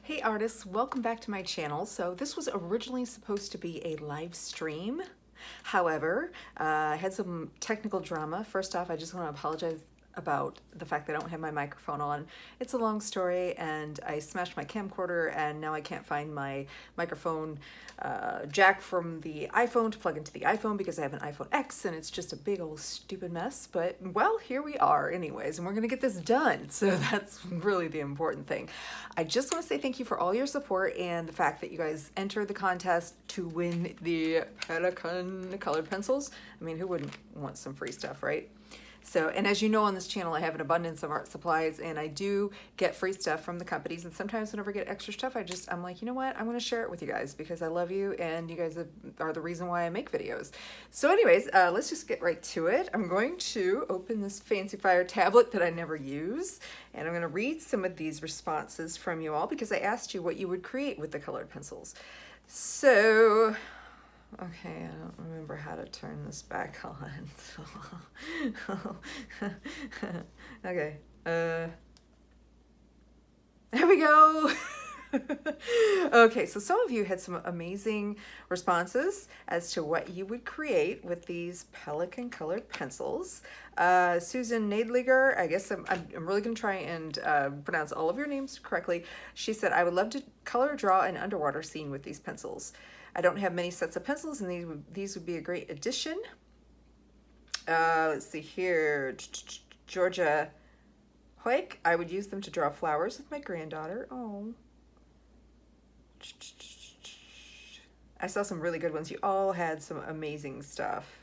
Hey artists, welcome back to my channel. So this was originally supposed to be a live stream. However, I had some technical drama. First off, I just want to apologize about the fact that I don't have my microphone on. It's a long story, and I smashed my camcorder, and now I can't find my microphone jack from the iPhone to plug into the iPhone because I have an iPhone X, and it's just a big old stupid mess. But well, here we are anyways, and we're gonna get this done. So that's really the important thing. I just want to say thank you for all your support and the fact that you guys entered the contest to win the Pelikan Colored Pencils. I mean, who wouldn't want some free stuff, right? So, and as you know, on this channel, I have an abundance of art supplies, and I do get free stuff from the companies. And sometimes whenever I get extra stuff, I'm like, you know what? I'm going to share it with you guys because I love you, and you guys are the reason why I make videos. So anyways, let's just get right to it. I'm going to open this Fancy Fire tablet that I never use, and I'm going to read some of these responses from you all because I asked you what you would create with the colored pencils. So, okay, I don't remember how to turn this back on. Okay, there we go. Okay, so some of you had some amazing responses as to what you would create with these Pelikan Colored Pencils. Susan Nadliger, I guess I'm really going to try and pronounce all of your names correctly. She said, I would love to color or draw an underwater scene with these pencils. I don't have many sets of pencils, and these would be a great addition. Let's see here. Georgia Hoik, I would use them to draw flowers with my granddaughter. Oh. I saw some really good ones. You all had some amazing stuff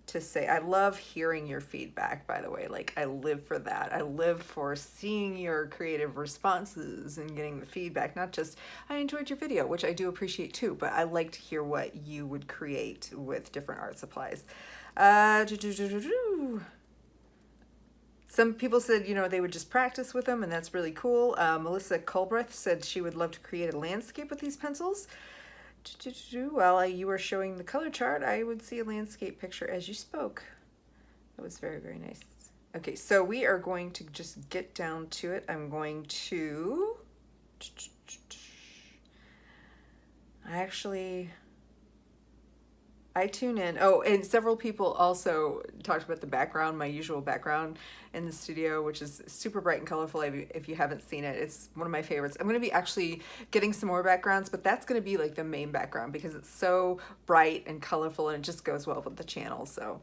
to say. I love hearing your feedback, by the way. Like, I live for that. I live for seeing your creative responses and getting the feedback. Not just, I enjoyed your video, which I do appreciate too, but I like to hear what you would create with different art supplies. Some people said, you know, they would just practice with them, and that's really cool. Melissa Culbreth said she would love to create a landscape with these pencils. While you were showing the color chart, I would see a landscape picture as you spoke. That was very, very nice. Okay, so we are going to just get down to it. I'm going to... I tune in. Oh, and several people also talked about the background, my usual background in the studio, which is super bright and colorful. If you haven't seen it, it's one of my favorites. I'm going to be actually getting some more backgrounds, but that's going to be like the main background because it's so bright and colorful, and it just goes well with the channel. So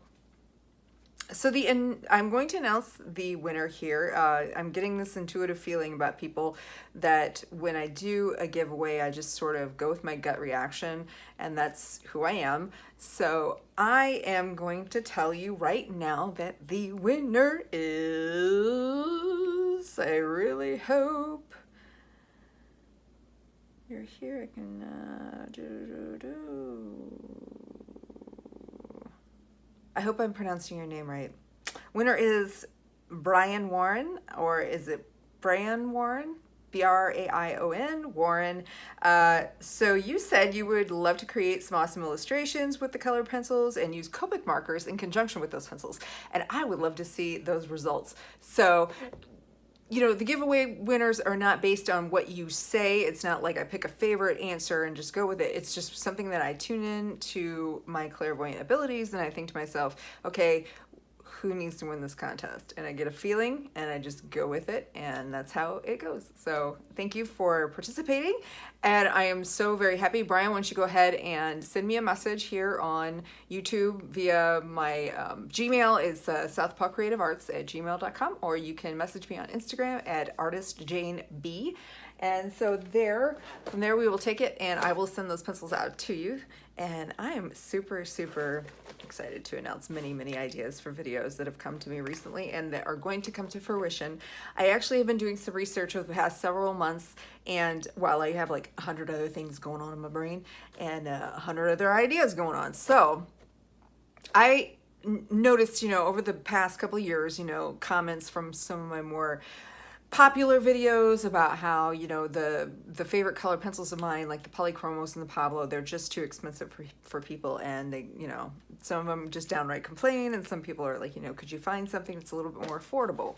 I'm going to announce the winner here. I'm getting this intuitive feeling about people that when I do a giveaway, I just sort of go with my gut reaction, and that's who I am. So I am going to tell you right now that the winner is, I really hope you're here. I can I hope I'm pronouncing your name right. Winner is Brian Warren, or is it Brian Warren? B-R-A-I-O-N, Warren. So you said you would love to create some awesome illustrations with the colored pencils and use Copic markers in conjunction with those pencils. And I would love to see those results. So, you know, the giveaway winners are not based on what you say. It's not like I pick a favorite answer and just go with it. It's just something that I tune in to my clairvoyant abilities, and I think to myself, okay, who needs to win this contest? And I get a feeling, and I just go with it, and that's how it goes. So thank you for participating, and I am so very happy. Brian, why don't you go ahead and send me a message here on YouTube via my Gmail is southpawcreativearts@gmail.com, or you can message me on Instagram at artistjaneb. And so from there we will take it, and I will send those pencils out to you. And I am super, super excited to announce many, many ideas for videos that have come to me recently and that are going to come to fruition. I actually have been doing some research over the past several months, and while I have like 100 other things going on in my brain and 100 other ideas going on. So I noticed, you know, over the past couple of years, you know, comments from some of my more popular videos about how, you know, the favorite colored pencils of mine, like the Polychromos and the Pablo, they're just too expensive for people, and they, you know, some of them just downright complain, and some people are like, you know, could you find something that's a little bit more affordable?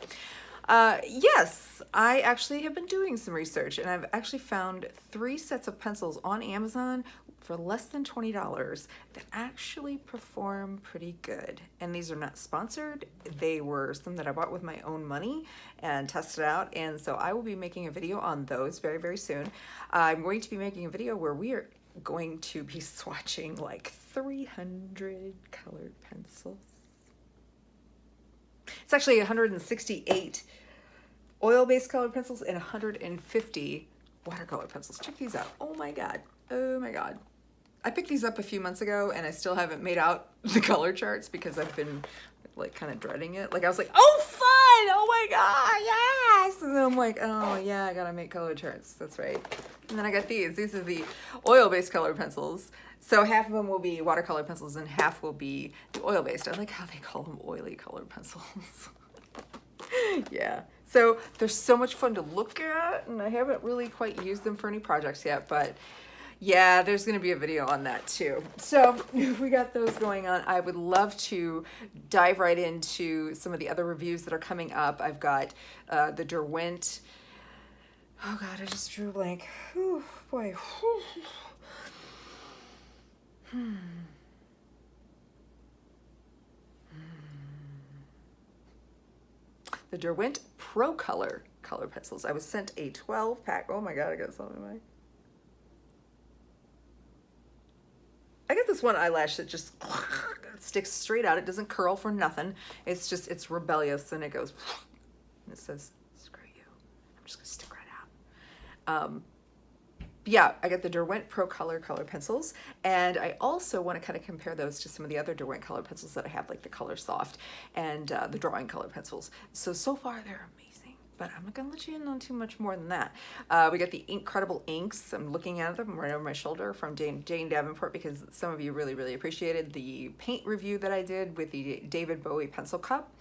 Yes, I actually have been doing some research and I've actually found 3 sets of pencils on Amazon for less than $20 that actually perform pretty good. And these are not sponsored. They were some that I bought with my own money and tested out. And so I will be making a video on those very, very soon. I'm going to be making a video where we are going to be swatching like 300 colored pencils. It's actually 168 oil-based colored pencils and 150 watercolor pencils. Check these out. Oh my God. Oh my God. I picked these up a few months ago and I still haven't made out the color charts because I've been like kind of dreading it. Like I was like, oh fun, oh my God, yes. And then I'm like, oh yeah, I gotta make color charts, that's right. And then I got these. These are the oil-based colored pencils. So half of them will be watercolor pencils and half will be the oil-based. I like how they call them oily colored pencils. Yeah. So they're so much fun to look at and I haven't really quite used them for any projects yet, but yeah, there's going to be a video on that too. So we got those going on. I would love to dive right into some of the other reviews that are coming up. I've got the Derwent. Oh God, I just drew a blank. Whew, boy. The Derwent Pro color pencils. I was sent a 12 pack. Oh my God, I got something in my... I got this one eyelash that just sticks straight out. It doesn't curl for nothing. It's just, it's rebellious and it goes, and it says, screw you. I'm just gonna stick right out. Yeah, I got the Derwent Pro color pencils. And I also want to kind of compare those to some of the other Derwent color pencils that I have, like the Color Soft and the drawing color pencils. So far they're amazing. But I'm not gonna let you in on too much more than that. We got the Incredible Inks. I'm looking at them right over my shoulder from Jane Davenport because some of you really, really appreciated the paint review that I did with the David Bowie pencil cup.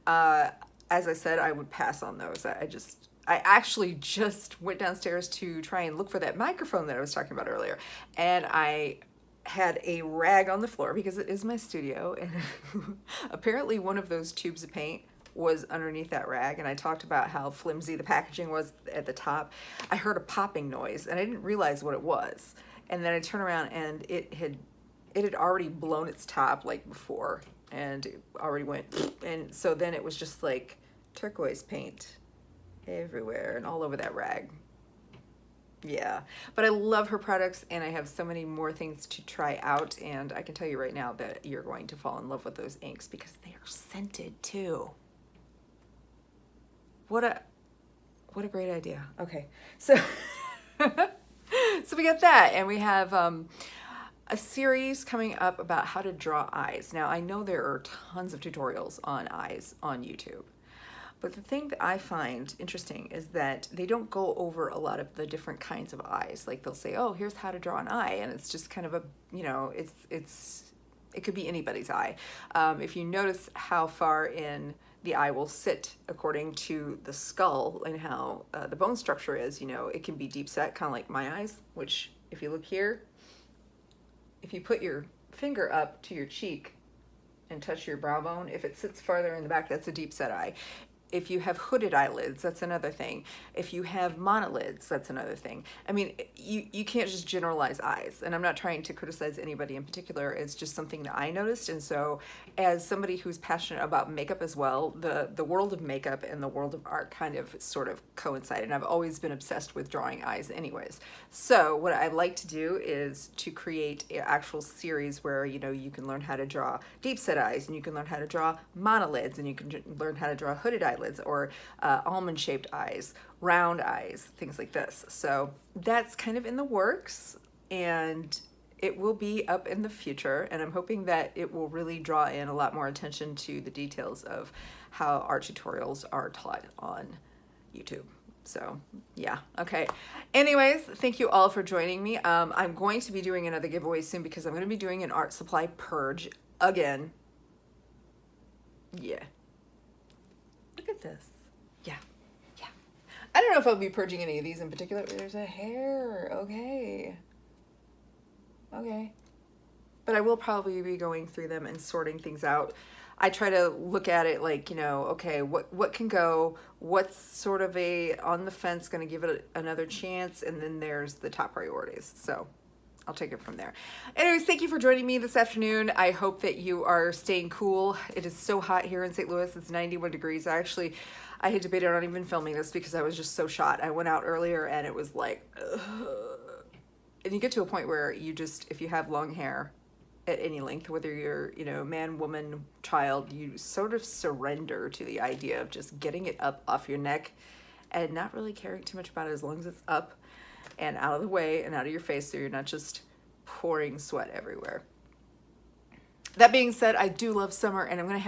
As I said, I would pass on those. I actually just went downstairs to try and look for that microphone that I was talking about earlier. And I had a rag on the floor because it is my studio. And apparently one of those tubes of paint was underneath that rag, and I talked about how flimsy the packaging was at the top. I heard a popping noise and I didn't realize what it was. And then I turned around and it had already blown its top like before and it already went, and so then it was just like turquoise paint everywhere and all over that rag. Yeah, but I love her products and I have so many more things to try out, and I can tell you right now that you're going to fall in love with those inks because they are scented too. What a great idea. Okay, so so we got that, and we have a series coming up about how to draw eyes. Now I know there are tons of tutorials on eyes on YouTube, but the thing that I find interesting is that they don't go over a lot of the different kinds of eyes. Like they'll say, oh, here's how to draw an eye, and it's just kind of a, you know, it could be anybody's eye. If you notice how far in the eye will sit according to the skull and how the bone structure is, you know, it can be deep set, kind of like my eyes, which if you look here, if you put your finger up to your cheek and touch your brow bone, if it sits farther in the back, that's a deep set eye. If you have hooded eyelids, that's another thing. If you have monolids, that's another thing. I mean, you can't just generalize eyes, and I'm not trying to criticize anybody in particular. It's just something that I noticed, and so as somebody who's passionate about makeup as well, the world of makeup and the world of art kind of sort of coincide, and I've always been obsessed with drawing eyes anyways. So what I like to do is to create an actual series where, you know, you can learn how to draw deep set eyes, and you can learn how to draw monolids, and you can learn how to draw hooded eyelids, or almond-shaped eyes, round eyes, things like this. So that's kind of in the works, and it will be up in the future, and I'm hoping that it will really draw in a lot more attention to the details of how art tutorials are taught on YouTube. So yeah, okay. Anyways, thank you all for joining me. I'm going to be doing another giveaway soon because I'm going to be doing an art supply purge again. Yeah. Look at this. Yeah. Yeah. I don't know if I'll be purging any of these in particular. There's a hair. Okay. Okay. But I will probably be going through them and sorting things out. I try to look at it like, you know, okay, what can go, what's sort of a on the fence, going to give it another chance, and then there's the top priorities. So I'll take it from there. Anyways, thank you for joining me this afternoon. I hope that you are staying cool. It is so hot here in St. Louis. It's 91 degrees. I had debated on even filming this because I was just so shot. I went out earlier and it was like, ugh. And you get to a point where you just, if you have long hair at any length, whether you're, you know, man, woman, child, you sort of surrender to the idea of just getting it up off your neck and not really caring too much about it as long as it's up and out of the way and out of your face, so you're not just pouring sweat everywhere. That being said, I do love summer, and I'm gonna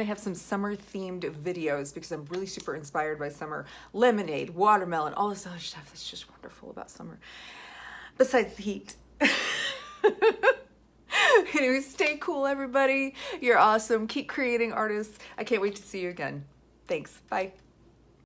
have some summer themed videos because I'm really super inspired by summer. Lemonade, watermelon, all this other stuff that's just wonderful about summer. Besides the heat. Anyway, stay cool, everybody. You're awesome. Keep creating, artists. I can't wait to see you again. Thanks. Bye.